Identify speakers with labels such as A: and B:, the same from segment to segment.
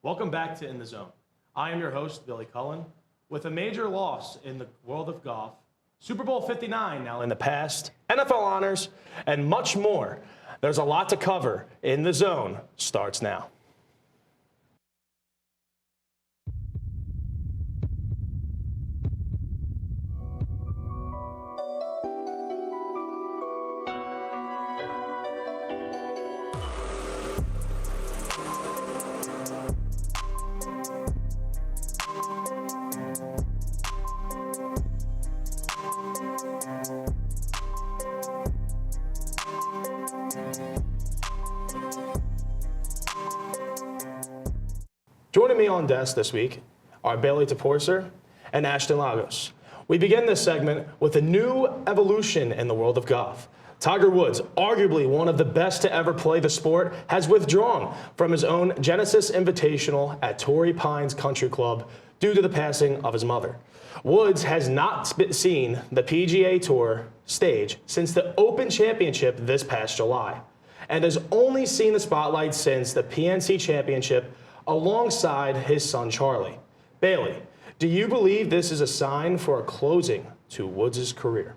A: Welcome back to In the Zone. I am your host, Billy Cullen. With a major loss in the world of golf, Super Bowl 59 now in the past, NFL honors, and much more, there's a lot to cover. In the Zone starts now. Joining me on desk this week are Bailey Toporser and Ashton Lagos. We begin this segment with a new evolution in the world of golf. Tiger Woods, arguably one of the best to ever play the sport, has withdrawn from his own Genesis Invitational at Torrey Pines Country Club due to the passing of his mother. Woods has not seen the PGA Tour stage since the Open Championship this past July, and has only seen the spotlight since the PNC Championship alongside his son Charlie. Bailey, do you believe this is a sign for a closing to Woods' career?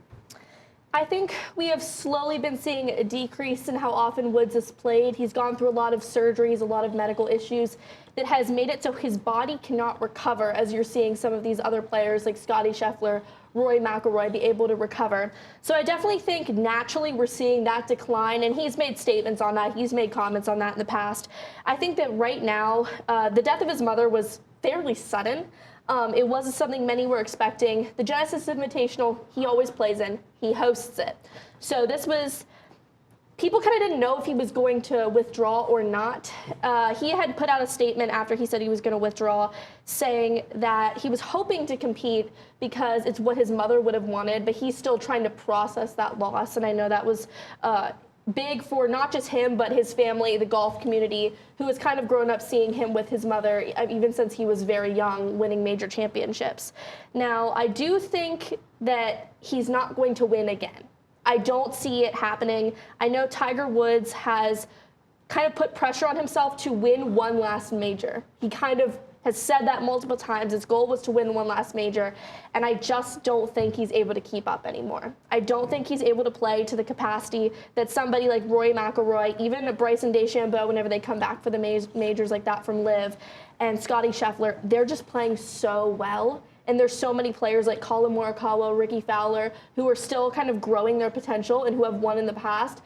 B: I think we have slowly been seeing a decrease in how often Woods has played. He's gone through a lot of surgeries, a lot of medical issues that has made it so his body cannot recover, as you're seeing some of these other players like Scotty Scheffler, Rory McIlroy be able to recover. So I definitely think naturally we're seeing that decline, and he's made statements on that. He's made comments on that in the past. I think that right now, the death of his mother was fairly sudden. It wasn't something many were expecting. The Genesis Invitational, he always plays in. He hosts it. So this was, people kind of didn't know if he was going to withdraw or not. He had put out a statement after he said he was going to withdraw, saying that he was hoping to compete because it's what his mother would have wanted, but he's still trying to process that loss. And I know that was big for not just him, but his family, the golf community, who has kind of grown up seeing him with his mother, even since he was very young, winning major championships. Now, I do think that he's not going to win again. I don't see it happening. I know Tiger Woods has kind of put pressure on himself to win one last major. He kind of has said that multiple times. His goal was to win one last major, and I just don't think he's able to keep up anymore. I don't think he's able to play to the capacity that somebody like Rory McIlroy, even Bryson DeChambeau, whenever they come back for the majors like that from LIV, and Scotty Scheffler, they're just playing so well. And there's so many players like Colin Morikawa, Ricky Fowler, who are still kind of growing their potential and who have won in the past.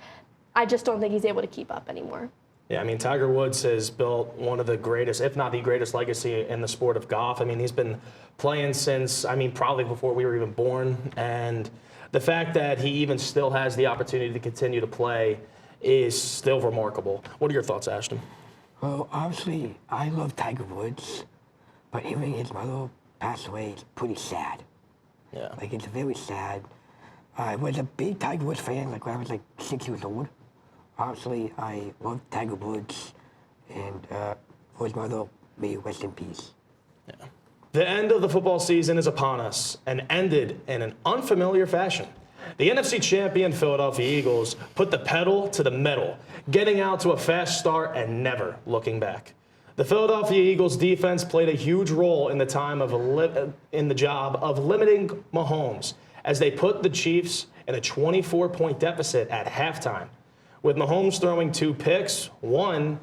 B: I just don't think he's able to keep up anymore.
A: Yeah, I mean, Tiger Woods has built one of the greatest, if not the greatest legacy in the sport of golf. I mean, he's been playing since, probably before we were even born. And the fact that he even still has the opportunity to continue to play is still remarkable. What are your thoughts, Ashton?
C: Well, obviously, I love Tiger Woods, but hearing his mother pass away is pretty sad.
A: Yeah.
C: Like, it's very sad. I was a big Tiger Woods fan, like, when I was, 6 years old. Obviously, I love Tiger Woods, and for his mother, may he rest in peace.
A: Yeah. The end of the football season is upon us and ended in an unfamiliar fashion. The NFC champion Philadelphia Eagles put the pedal to the metal, getting out to a fast start and never looking back. The Philadelphia Eagles defense played a huge role in the job of limiting Mahomes as they put the Chiefs in a 24-point deficit at halftime, with Mahomes throwing 2 picks, 1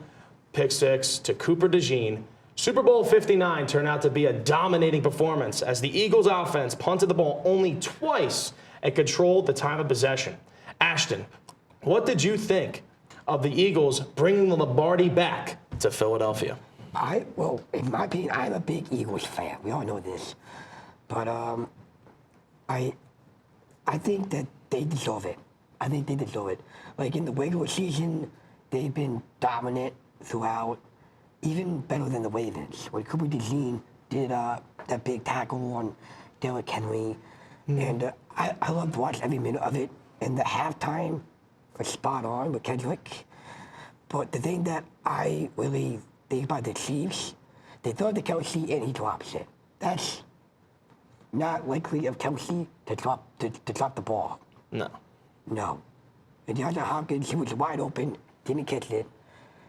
A: pick six to Cooper DeJean. Super Bowl 59 turned out to be a dominating performance as the Eagles offense punted the ball only twice and controlled the time of possession. Ashton, what did you think of the Eagles bringing the Lombardi back to Philadelphia?
C: Well, in my opinion, I'm a big Eagles fan. We all know this. But I think that they deserve it. I think they deserve it. Like, in the regular season, they've been dominant throughout, even better than the Ravens. When Cooper DeJean did that big tackle on Derrick Henry. And I loved watching every minute of it. And the halftime was spot on with Kendrick. But the thing that I really think about the Chiefs, they throw to Kelsey and he drops it. That's not likely of Kelsey to drop the ball.
A: No.
C: And DeAndre Hopkins, he was wide open, didn't catch it.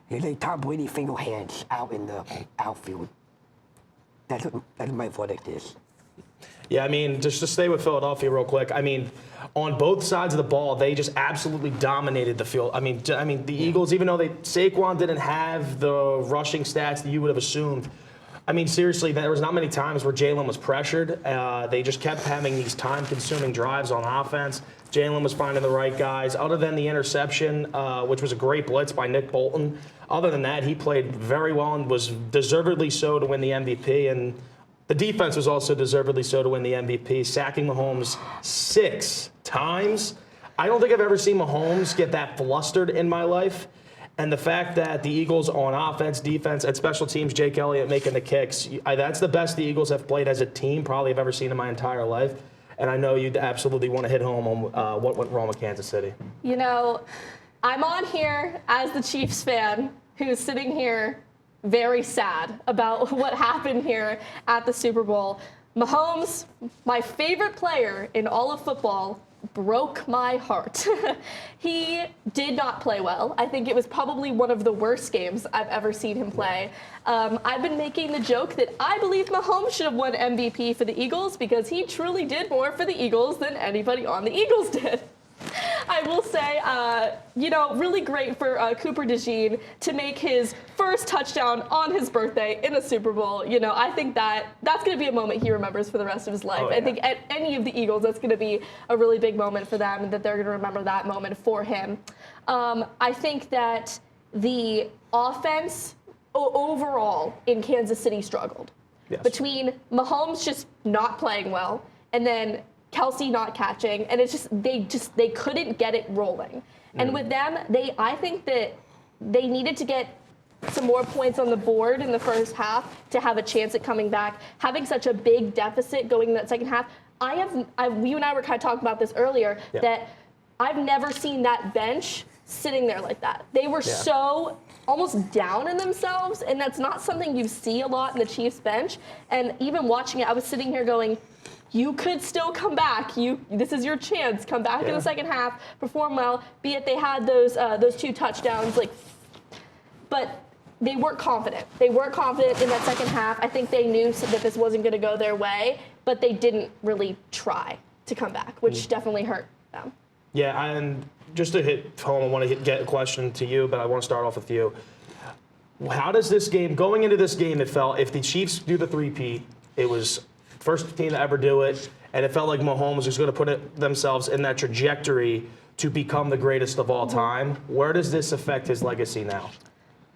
C: He's like Tom Brady finger hands out in the outfield. That's what my verdict is.
A: Yeah, I mean, just to stay with Philadelphia real quick, I mean, on both sides of the ball, they just absolutely dominated the field. I mean, the Eagles, even though Saquon didn't have the rushing stats that you would have assumed, I mean, seriously, there was not many times where Jalen was pressured. They just kept having these time-consuming drives on offense. Jalen was finding the right guys. Other than the interception, which was a great blitz by Nick Bolton, other than that, he played very well and was deservedly so to win the MVP. And the defense was also deservedly so to win the MVP, sacking Mahomes 6 times. I don't think I've ever seen Mahomes get that flustered in my life. And the fact that the Eagles on offense, defense, and special teams, Jake Elliott making the kicks, that's the best the Eagles have played as a team probably I've ever seen in my entire life. And I know you'd absolutely want to hit home on what went wrong with Kansas City.
B: You know, I'm on here as the Chiefs fan who's sitting here very sad about what happened here at the Super Bowl. Mahomes, my favorite player in all of football, broke my heart. He did not play well. I think it was probably one of the worst games I've ever seen him play. I've been making the joke that I believe Mahomes should have won MVP for the Eagles because he truly did more for the Eagles than anybody on the Eagles did. I will say, really great for Cooper DeJean to make his first touchdown on his birthday in a Super Bowl. You know, I think that's going to be a moment he remembers for the rest of his life.
A: Oh, yeah.
B: I think at any of the Eagles, that's going to be a really big moment for them, and that they're going to remember that moment for him. I think that the offense overall in Kansas City struggled.
A: Yes.
B: Between Mahomes just not playing well, and then Kelsey not catching, and they couldn't get it rolling. And with them, I think that they needed to get some more points on the board in the first half to have a chance at coming back. Having such a big deficit going in that second half, you and I were kind of talking about this earlier, that I've never seen that bench sitting there like that. They were so almost down in themselves, and that's not something you see a lot in the Chiefs bench. And even watching it, I was sitting here going, you could still come back. This is your chance. Come back in the second half, perform well. Be it they had those 2 touchdowns, but they weren't confident. They weren't confident in that second half. I think they knew that this wasn't going to go their way, but they didn't really try to come back, which definitely hurt them.
A: Yeah, and just to hit home, I want to get a question to you, but I want to start off with you. How does this game, going into this game, it felt if the Chiefs do the three-peat, it was first team to ever do it, and it felt like Mahomes was going to put themselves in that trajectory to become the greatest of all time. Where does this affect his legacy now?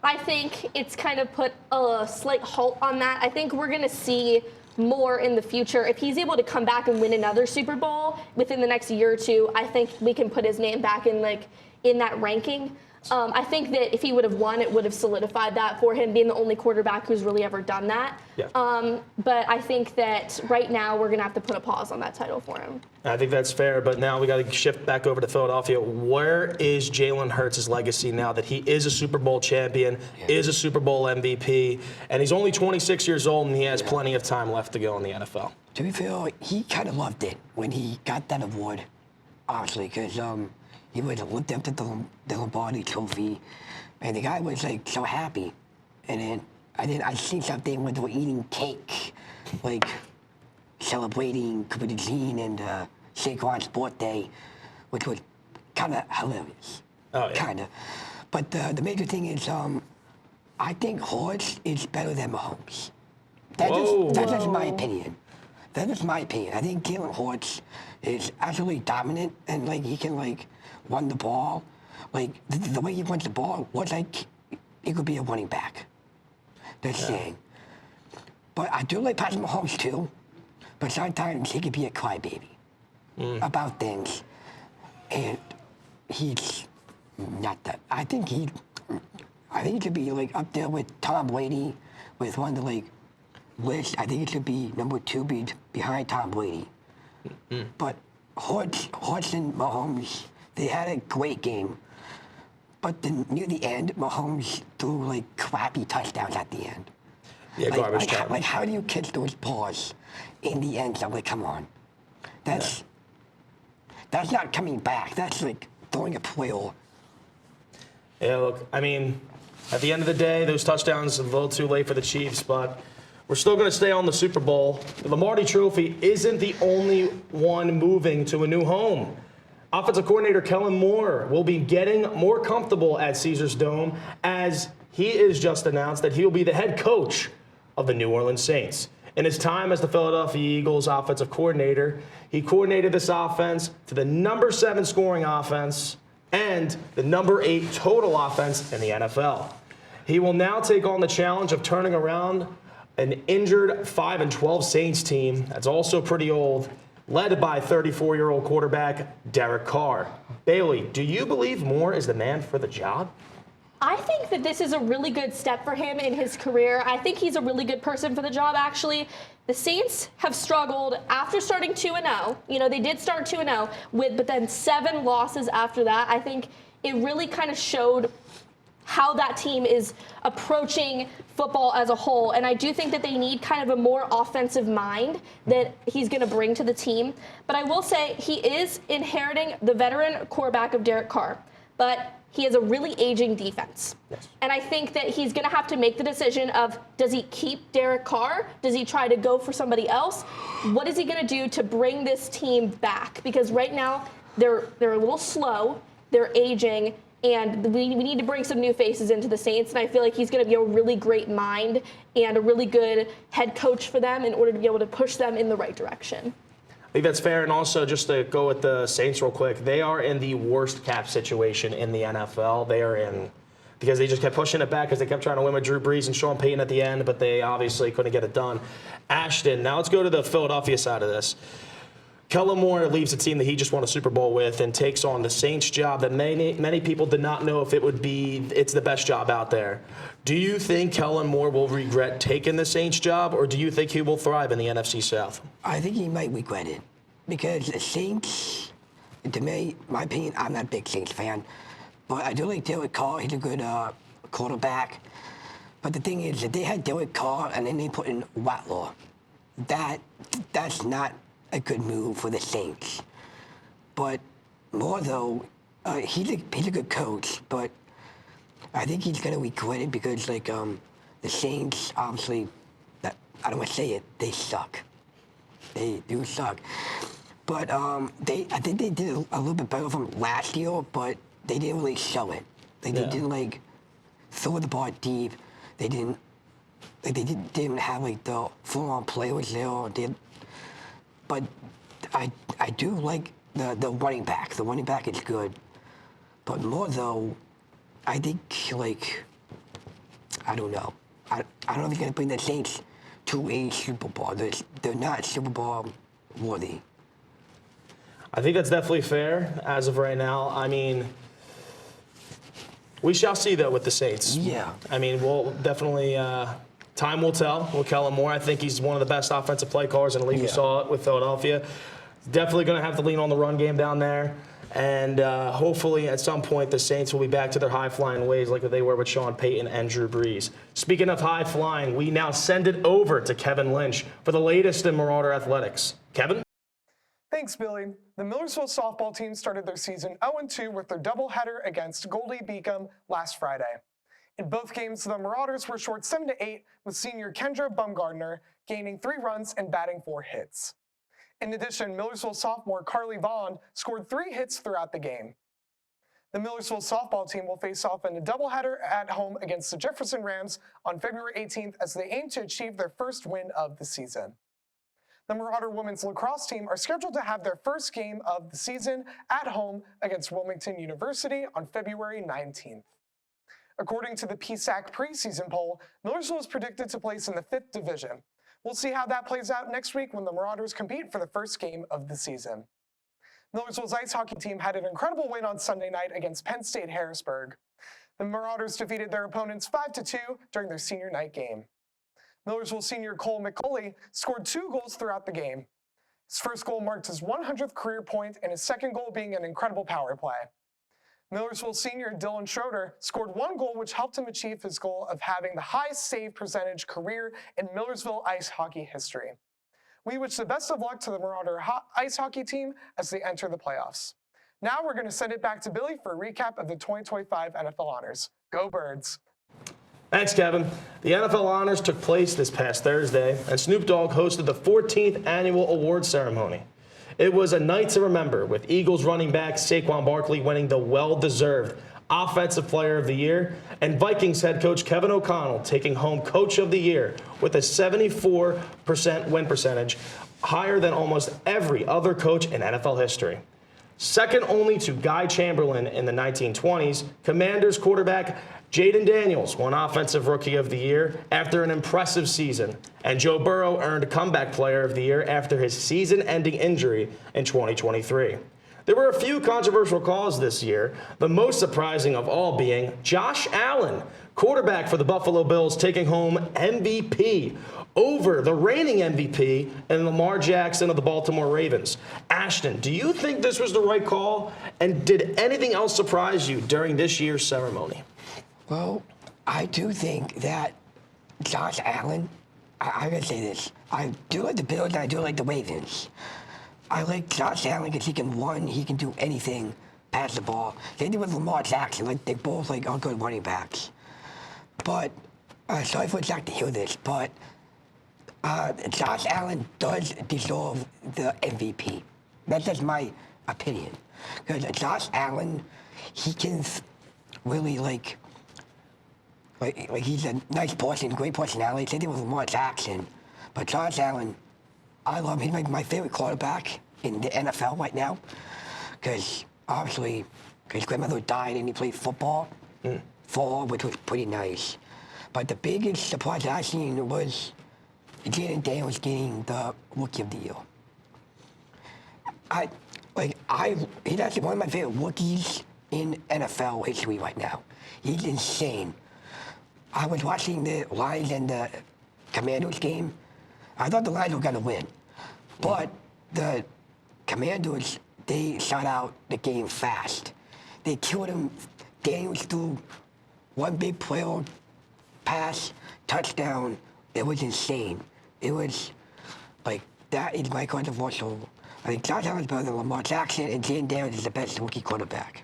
B: I think it's kind of put a slight halt on that. I think we're going to see more in the future. If he's able to come back and win another Super Bowl within the next year or two, I think we can put his name back in that ranking. I think that if he would have won, it would have solidified that for him, being the only quarterback who's really ever done that.
A: Yeah.
B: But I think that right now we're going to have to put a pause on that title for him.
A: I think that's fair, but now we got to shift back over to Philadelphia. Where is Jalen Hurts' legacy now that he is a Super Bowl champion, is a Super Bowl MVP, and he's only 26 years old and he has plenty of time left to go in the NFL?
C: To be fair, he kind of loved it when he got that award, honestly, because he would have looked up to the Lombardi trophy, and the guy was so happy. And then I seen something when they were eating cake, celebrating Cooper DeJean and Saquon's birthday, which was kind of hilarious.
A: Oh, yeah.
C: Kind of. But the major thing is, I think Hurts is better than Mahomes. That's just my opinion. That is my opinion. I think Jalen Hurts is absolutely dominant, and he can run the ball. The way he runs the ball was he could be a running back. That's saying. But I do like Patrick Mahomes too. But sometimes he could be a crybaby about things, and he's not that. I think he should be up there with Tom Brady, with one of the list. I think it should be number 2 behind Tom Brady. But Hurts and Mahomes, they had a great game. But near the end, Mahomes threw crappy touchdowns at the end.
A: Yeah, garbage time.
C: How do you catch those balls in the end zone? Come on. That's not coming back. That's throwing a prayer.
A: Yeah, look, I mean, At the end of the day, those touchdowns are a little too late for the Chiefs, but we're still going to stay on the Super Bowl. The Lombardi Trophy isn't the only one moving to a new home. Offensive coordinator Kellen Moore will be getting more comfortable at Caesars Dome as he is just announced that he will be the head coach of the New Orleans Saints. In his time as the Philadelphia Eagles offensive coordinator, he coordinated this offense to the number 7 scoring offense and the number 8 total offense in the NFL. He will now take on the challenge of turning around an injured 5-12 Saints team that's also pretty old, led by 34-year-old quarterback Derek Carr. Bailey, do you believe Moore is the man for the job?
B: I think that this is a really good step for him in his career. I think he's a really good person for the job, actually. The Saints have struggled after starting 2-0. You know, they did start 2-0, but then 7 losses after that. I think it really kind of showed how that team is approaching football as a whole. And I do think that they need kind of a more offensive mind that he's going to bring to the team. But I will say he is inheriting the veteran quarterback of Derek Carr. But he has a really aging defense. Yes. And I think that he's going to have to make the decision of, does he keep Derek Carr? Does he try to go for somebody else? What is he going to do to bring this team back? Because right now they're a little slow, they're aging, and we need to bring some new faces into the Saints. And I feel like he's going to be a really great mind and a really good head coach for them in order to be able to push them in the right direction.
A: I think that's fair. And also, just to go with the Saints real quick, they are in the worst cap situation in the NFL. They are in, because they just kept pushing it back because they kept trying to win with Drew Brees and Sean Payton at the end, but they obviously couldn't get it done. Ashton, now let's go to the Philadelphia side of this. Kellen Moore leaves a team that he just won a Super Bowl with and takes on the Saints job that many people did not know if it's the best job out there. Do you think Kellen Moore will regret taking the Saints job, or do you think he will thrive in the NFC South?
C: I think he might regret it because the Saints, to me, my opinion, I'm not a big Saints fan, but I do like Derek Carr. He's a good quarterback. But the thing is, if they had Derek Carr and then they put in Watlaw, that's not a good move for the Saints. But Moore, though, he's a good coach, but I think he's going to regret it because, like, the Saints, obviously, I don't want to say it, they suck. They do suck. But I think they did a little bit better from last year, but they didn't really show it. They didn't, like, throw the ball deep. They didn't have, like, the full-on players there. But I do like the running back. The running back is good. But more, though, I think, like, I don't know. I don't know if he's going to bring the Saints to a Super Bowl. They're not Super Bowl worthy.
A: I think that's definitely fair as of right now. I mean, we shall see, though, with the Saints.
C: Yeah.
A: I mean, we'll definitely time will tell with Kellen Moore. I think he's one of the best offensive play callers in the league. We saw it with Philadelphia. Definitely going to have to lean on the run game down there. And hopefully at some point the Saints will be back to their high-flying ways like they were with Sean Payton and Drew Brees. Speaking of high-flying, we now send it over to Kevin Lynch for the latest in Marauder Athletics. Kevin?
D: Thanks, Billy. The Millersville softball team started their season 0-2 with their doubleheader against Goldie Beacom last Friday. In both games, the Marauders were short 7-8, with senior Kendra Bumgardner gaining 3 runs and batting 4 hits. In addition, Millersville sophomore Carly Vaughn scored 3 hits throughout the game. The Millersville softball team will face off in a doubleheader at home against the Jefferson Rams on February 18th as they aim to achieve their first win of the season. The Marauder women's lacrosse team are scheduled to have their first game of the season at home against Wilmington University on February 19th. According to the PSAC preseason poll, Millersville is predicted to place in the 5th division. We'll see how that plays out next week when the Marauders compete for the first game of the season. Millersville's ice hockey team had an incredible win on Sunday night against Penn State Harrisburg. The Marauders defeated their opponents 5-2 during their senior night game. Millersville senior Cole McCulley scored 2 goals throughout the game. His first goal marked his 100th career point, and his second goal being an incredible power play. Millersville senior Dylan Schroeder scored 1 goal, which helped him achieve his goal of having the highest save percentage career in Millersville ice hockey history. We wish the best of luck to the Marauder ice hockey team as they enter the playoffs. Now we're going to send it back to Billy for a recap of the 2025 NFL Honors. Go Birds!
A: Thanks, Kevin. The NFL honors took place this past Thursday, and Snoop Dogg hosted the 14th annual awards ceremony. It was a night to remember, with Eagles running back Saquon Barkley winning the well-deserved Offensive Player of the Year, and Vikings head coach Kevin O'Connell taking home Coach of the Year with a 74% win percentage, higher than almost every other coach in NFL history. Second only to Guy Chamberlain in the 1920s, Commanders quarterback Jaden Daniels won Offensive Rookie of the Year after an impressive season, and Joe Burrow earned Comeback Player of the Year after his season-ending injury in 2023. There were a few controversial calls this year, the most surprising of all being Josh Allen, quarterback for the Buffalo Bills, taking home MVP over the reigning MVP and Lamar Jackson of the Baltimore Ravens. Ashton, do you think this was the right call? And did anything else surprise you during this year's ceremony?
C: Well, I do think that Josh Allen, I gotta say this, I do like the Bills and I do like the Ravens. I like Josh Allen because he can do anything, pass the ball. Same thing with Lamar Jackson, like they both are good running backs. But, sorry for Jack to hear this, but Josh Allen does deserve the MVP. That's just my opinion. Because Josh Allen, he can really like he's a nice person, great personality. Same thing with Lamar Jackson. But Josh Allen, I love him. He's like my favorite quarterback in the NFL right now. Because obviously, his grandmother died and he played football, which was pretty nice. But the biggest surprise I seen was Jaden Daniels getting the Rookie of the Year. He's actually one of my favorite rookies in NFL history right now. He's insane. I was watching the Lions and the Commanders game. I thought the Lions were going to win. But the Commanders, they shut out the game fast. They killed him. Daniels threw one big play on pass, touchdown. It was insane. It was like, that is my controversial. I think Josh Allen's better than Lamar Jackson, and Jaden Daniels is the best rookie quarterback.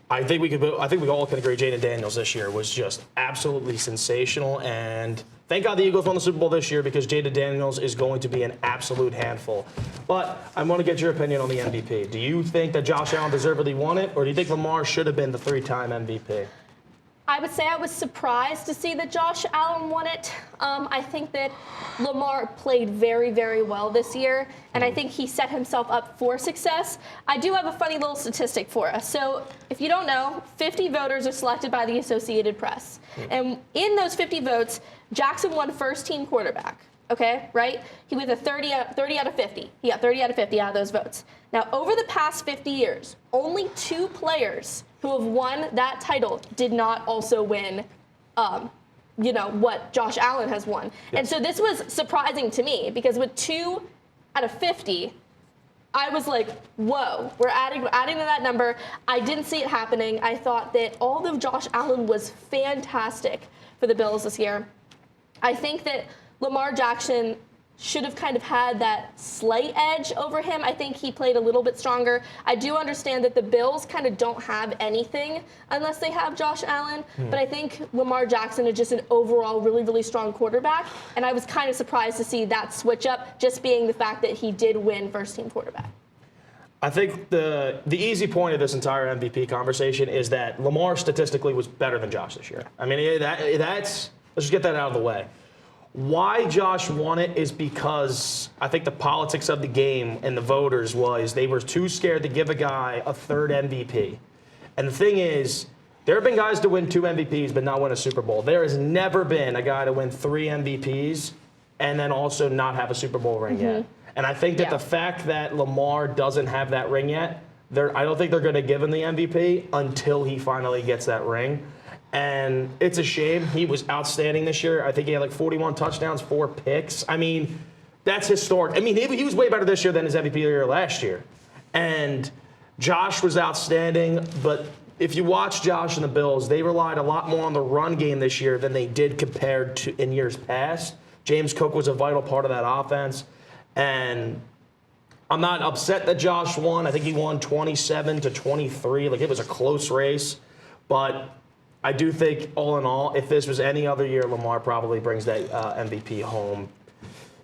A: I think we all can agree Jaden Daniels this year was just absolutely sensational, and thank God the Eagles won the Super Bowl this year because Jaden Daniels is going to be an absolute handful. But I want to get your opinion on the MVP. Do you think that Josh Allen deservedly won it, or do you think Lamar should have been the three-time MVP?
B: I would say I was surprised to see that Josh Allen won it. I think that Lamar played very, very well this year, and I think he set himself up for success. I do have a funny little statistic for us. So if you don't know, 50 voters are selected by the Associated Press. And in those 50 votes, Jackson won first team quarterback. Okay, right? He was a 30 out of 50. He got 30 out of 50 out of those votes. Now, over the past 50 years, only 2 players who have won that title did not also win, what Josh Allen has won. Yes. And so this was surprising to me because with 2 out of 50, I was like, whoa, we're adding to that number. I didn't see it happening. I thought that although Josh Allen was fantastic for the Bills this year, I think that Lamar Jackson should have kind of had that slight edge over him. I think he played a little bit stronger. I do understand that the Bills kind of don't have anything unless they have Josh Allen, but I think Lamar Jackson is just an overall really, really strong quarterback, and I was kind of surprised to see that switch up, just being the fact that he did win first-team quarterback.
A: I think the easy point of this entire MVP conversation is that Lamar statistically was better than Josh this year. I mean, let's just get that out of the way. Why Josh won it is because I think the politics of the game and the voters was they were too scared to give a guy a third MVP. And the thing is, there have been guys to win 2 MVPs but not win a Super Bowl. There has never been a guy to win 3 MVPs and then also not have a Super Bowl ring yet. And I think that the fact that Lamar doesn't have that ring yet, I don't think they're going to give him the MVP until he finally gets that ring. And it's a shame. He was outstanding this year. I think he had like 41 touchdowns, 4 picks. I mean, that's historic. I mean, he was way better this year than his MVP year last year. And Josh was outstanding. But if you watch Josh and the Bills, they relied a lot more on the run game this year than they did compared to in years past. James Cook was a vital part of that offense. And I'm not upset that Josh won. I think he won 27-23. Like, it was a close race. But I do think, all in all, if this was any other year, Lamar probably brings that MVP home,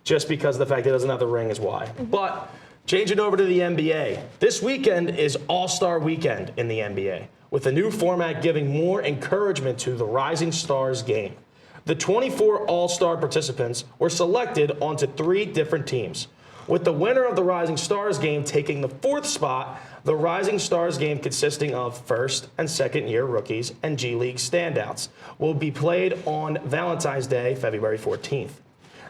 A: just because the fact he doesn't have the ring is why. But changing over to the NBA, this weekend is All-Star Weekend in the NBA, with the new format giving more encouragement to the Rising Stars game. The 24 All-Star participants were selected onto 3 different teams, with the winner of the Rising Stars game taking the 4th spot. The Rising Stars game, consisting of first and second year rookies and G League standouts, will be played on Valentine's Day, February 14th.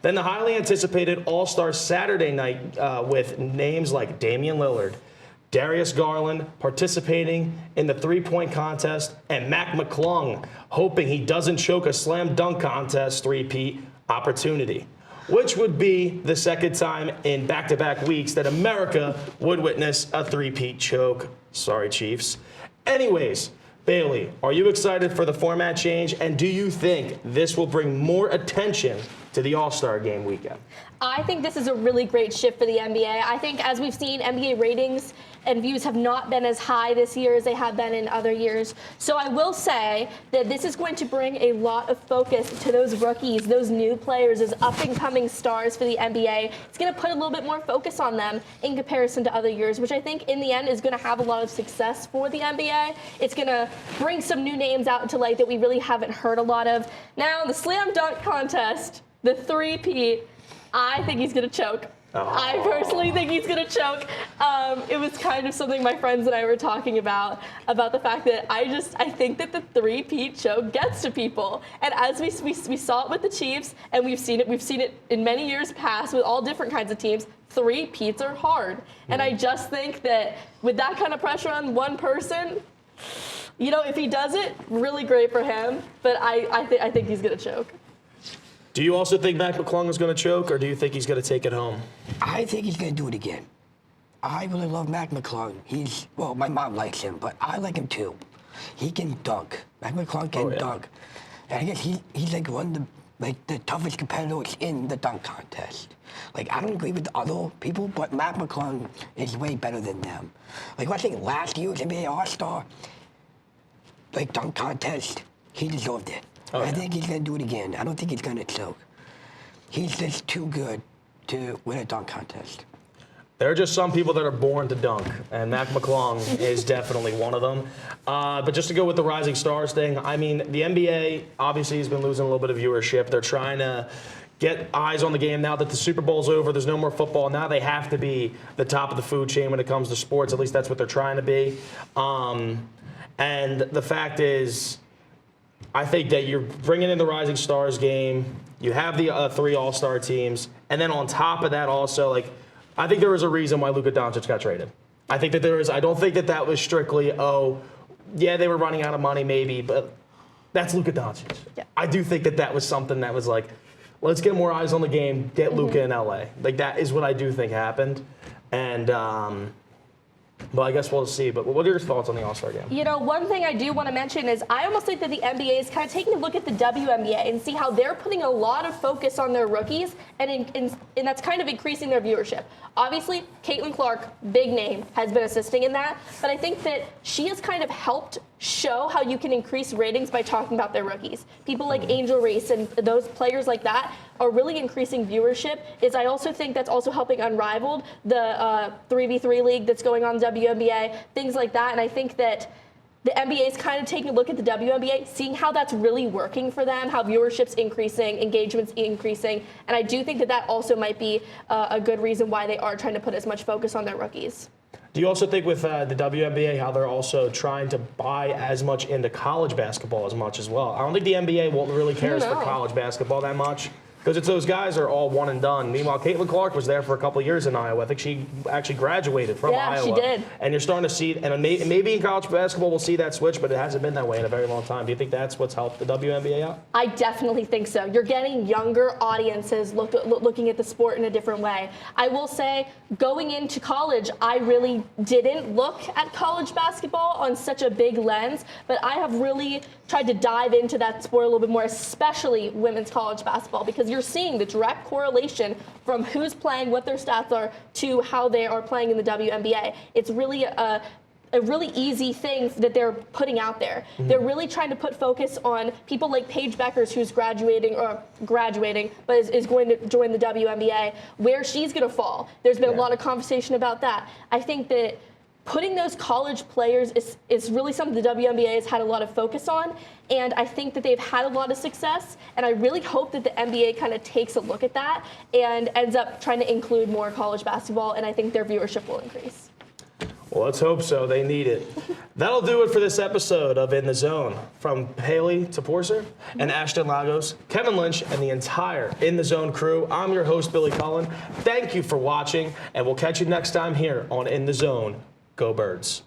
A: Then the highly anticipated All-Star Saturday night with names like Damian Lillard, Darius Garland participating in the three-point contest, and Mac McClung hoping he doesn't choke a slam dunk contest three-peat opportunity, which would be the second time in back-to-back weeks that America would witness a three-peat choke. Sorry, Chiefs. Anyways, Bailey, are you excited for the format change, and do you think this will bring more attention to the All-Star Game weekend?
B: I think this is a really great shift for the NBA. I think, as we've seen, NBA ratings and views have not been as high this year as they have been in other years. So I will say that this is going to bring a lot of focus to those rookies, those new players, those up-and-coming stars for the NBA. It's going to put a little bit more focus on them in comparison to other years, which I think in the end is going to have a lot of success for the NBA. It's going to bring some new names out into light that we really haven't heard a lot of. Now, the slam dunk contest, the three-peat, I think he's going to choke.
A: Oh.
B: I personally think he's going to choke. It was kind of something my friends and I were talking about the fact that I think that the three-peat choke gets to people. And as we saw it with the Chiefs, and we've seen it in many years past with all different kinds of teams, three-peats are hard. And I just think that with that kind of pressure on one person, you know, if he does it, really great for him. But I think he's going to choke.
A: Do you also think Mac McClung is going to choke, or do you think he's going to take it home?
C: I think he's going to do it again. I really love Mac McClung. Well, my mom likes him, but I like him too. He can dunk. Mac McClung can dunk. And I guess he's like one of the toughest competitors in the dunk contest. Like, I don't agree with the other people, but Mac McClung is way better than them. Like, I think last year's NBA All-Star, like, dunk contest, he deserved it. I think he's going to do it again. I don't think he's going to choke. He's just too good to win a dunk contest.
A: There are just some people that are born to dunk, and Mac McClung is definitely one of them. But just to go with the Rising Stars thing, I mean, the NBA obviously has been losing a little bit of viewership. They're trying to get eyes on the game now that the Super Bowl's over. There's no more football. Now they have to be the top of the food chain when it comes to sports. At least that's what they're trying to be. And the fact is, I think that you're bringing in the Rising Stars game. You have the 3 All-Star teams. And then on top of that also, like, I think there was a reason why Luka Doncic got traded. I think that there is. I don't think that that was strictly, they were running out of money maybe, but that's Luka Doncic. Yeah. I do think that that was something that was like, let's get more eyes on the game, get Luka in LA. Like, that is what I do think happened. And, well, I guess we'll see. But what are your thoughts on the All-Star game?
B: You know, one thing I do want to mention is I almost think that the NBA is kind of taking a look at the WNBA and see how they're putting a lot of focus on their rookies, and that's kind of increasing their viewership. Obviously, Caitlin Clark, big name, has been assisting in that. But I think that she has kind of helped show how you can increase ratings by talking about their rookies. People like Angel Reese and those players like that are really increasing viewership. I also think that's also helping Unrivaled, the 3v3 league that's going on in WNBA, things like that. And I think that the NBA is kind of taking a look at the WNBA, seeing how that's really working for them, how viewership's increasing, engagement's increasing. And I do think that that also might be a good reason why they are trying to put as much focus on their rookies.
A: Do you also think with the WNBA how they're also trying to buy as much into college basketball as much as well? I don't think the NBA won't really cares for college basketball that much, because it's those guys are all one and done. Meanwhile, Caitlin Clark was there for a couple of years in Iowa. I think she actually graduated from Iowa.
B: Yeah, she did.
A: And you're starting to see, and maybe in college basketball we'll see that switch, but it hasn't been that way in a very long time. Do you think that's what's helped the WNBA out?
B: I definitely think so. You're getting younger audiences looking at the sport in a different way. I will say, going into college, I really didn't look at college basketball on such a big lens, but I have really tried to dive into that sport a little bit more, especially women's college basketball, because you're seeing the direct correlation from who's playing, what their stats are, to how they are playing in the WNBA. It's really a a really easy thing that they're putting out there. They're really trying to put focus on people like Paige Beckers, who's graduating, but is going to join the WNBA, where she's going to fall. There's been a lot of conversation about that. I think that putting those college players is really something the WNBA has had a lot of focus on, and I think that they've had a lot of success, and I really hope that the NBA kind of takes a look at that and ends up trying to include more college basketball, and I think their viewership will increase.
A: Well, let's hope so. They need it. That'll do it for this episode of In the Zone. From Haley Toporser and Ashton Lagos, Kevin Lynch, and the entire In the Zone crew, I'm your host, Billy Cullen. Thank you for watching, and we'll catch you next time here on In the Zone. Go Birds.